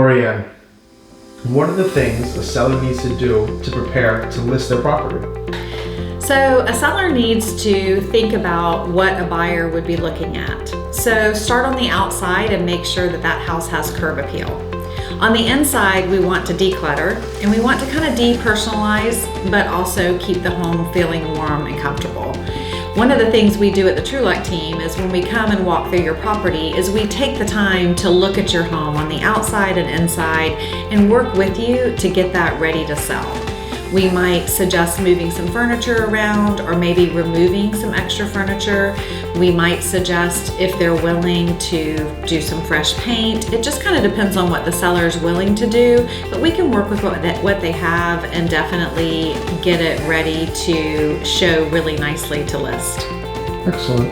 Lorianne, what are the things a seller needs to do to prepare to list their property? So a seller needs to think about what a buyer would be looking at. So start on the outside and make sure that that house has curb appeal. On the inside, we want to declutter and we want to kind of depersonalize, but also keep the home feeling warm and comfortable. One of the things we do at the Truluck team is when we come and walk through your property is we take the time to look at your home on the outside and inside and work with you to get that ready to sell. We might suggest moving some furniture around or maybe removing some extra furniture. We might suggest if they're willing to do some fresh paint. It just kind of depends on what the seller is willing to do, but we can work with what they have and definitely get it ready to show really nicely to list. Excellent.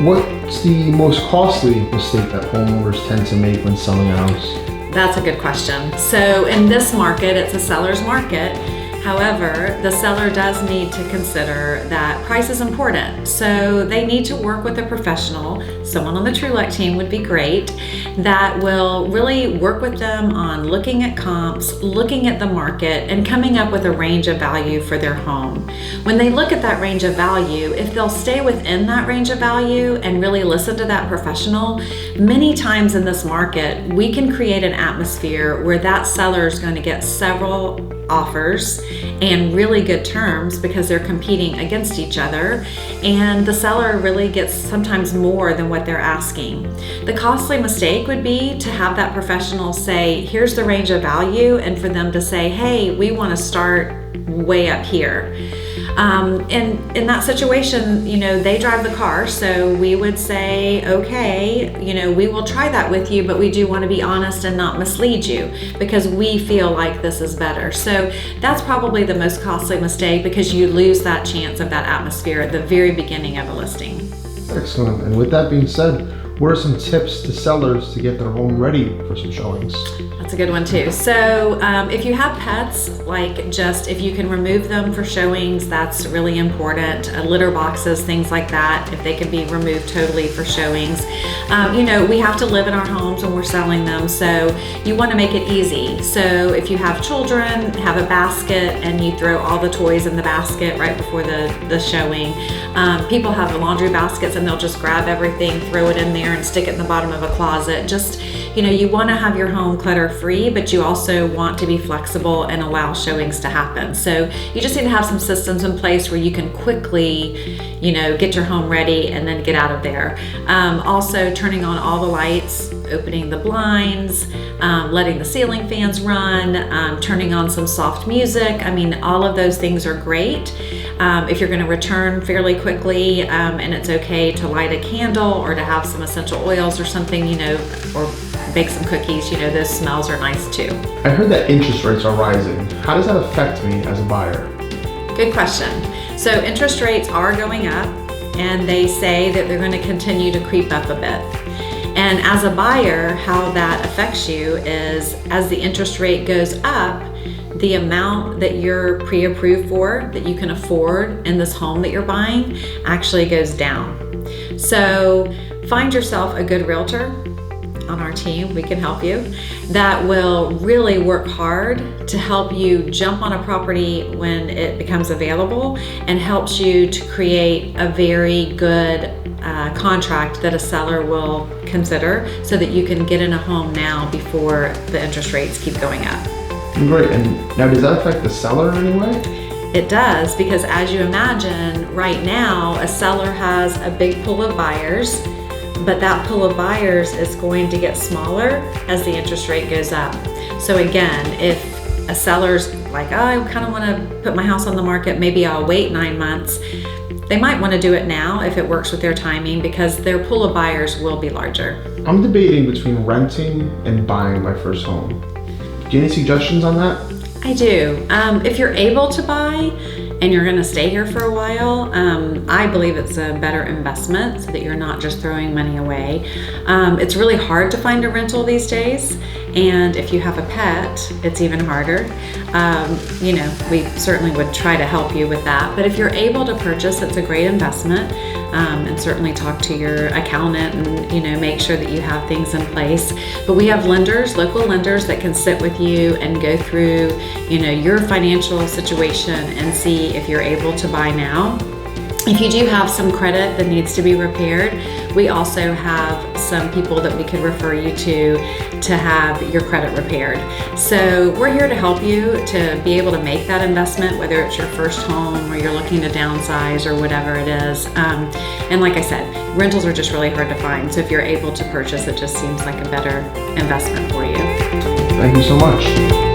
What's the most costly mistake that homeowners tend to make when selling a house? That's a good question. So in this market, it's a seller's market. However, the seller does need to consider that price is important. So they need to work with a professional. Someone on the Truluck team would be great that will really work with them on looking at comps, looking at the market, and coming up with a range of value for their home. When they look at that range of value, if they'll stay within that range of value and really listen to that professional, many times in this market, we can create an atmosphere where that seller is going to get several offers and really good terms because they're competing against each other, and the seller really gets sometimes more than what they're asking. The costly mistake would be to have that professional say, here's the range of value, and for them to say, hey, we want to start way up here. And in that situation, they drive the car, so we would say, okay, we will try that with you, but we do want to be honest and not mislead you because we feel like this is better. So that's probably the most costly mistake because you lose that chance of that atmosphere at the very beginning of a listing. Excellent. And with that being said, what are some tips to sellers to get their home ready for some showings? That's a good one too. So if you have pets, if you can remove them for showings, that's really important. Litter boxes, things like that, if they can be removed totally for showings. We have to live in our homes when we're selling them, so you want to make it easy. So if you have children, have a basket and you throw all the toys in the basket right before the showing. People have laundry baskets and they'll just grab everything, throw it in there and stick it in the bottom of a closet. Just, you want to have your home clutter free, but you also want to be flexible and allow showings to happen. So you just need to have some systems in place where you can quickly, get your home ready and then get out of there. Also turning on all the lights, opening the blinds, letting the ceiling fans run, turning on some soft music. All of those things are great. If you're going to return fairly quickly, and it's okay to light a candle or to have some essential oils or something, or bake some cookies, those smells are nice too. I heard that interest rates are rising. How does that affect me as a buyer? Good question. So interest rates are going up and they say that they're going to continue to creep up a bit. And as a buyer, how that affects you is as the interest rate goes up, the amount that you're pre-approved for, that you can afford in this home that you're buying, actually goes down. So find yourself a good realtor on our team, we can help you, that will really work hard to help you jump on a property when it becomes available and helps you to create a very good contract that a seller will consider so that you can get in a home now before the interest rates keep going up. Great. And now, does that affect the seller in any way? It does, because as you imagine, right now, a seller has a big pool of buyers, but that pool of buyers is going to get smaller as the interest rate goes up. So again, if a seller's like, I kind of want to put my house on the market, maybe I'll wait 9 months. They might want to do it now if it works with their timing because their pool of buyers will be larger. I'm debating between renting and buying my first home. Do you have any suggestions on that? I do. If you're able to buy and you're going to stay here for a while, I believe it's a better investment so that you're not just throwing money away. It's really hard to find a rental these days, and if you have a pet, it's even harder. We certainly would try to help you with that, but if you're able to purchase, it's a great investment. and certainly talk to your accountant and, make sure that you have things in place. But we have lenders, local lenders that can sit with you and go through, your financial situation and see if you're able to buy now. If you do have some credit that needs to be repaired, we also have some people that we could refer you to have your credit repaired. So we're here to help you to be able to make that investment, whether it's your first home or you're looking to downsize or whatever it is. And like I said, rentals are just really hard to find. So if you're able to purchase, it just seems like a better investment for you. Thank you so much.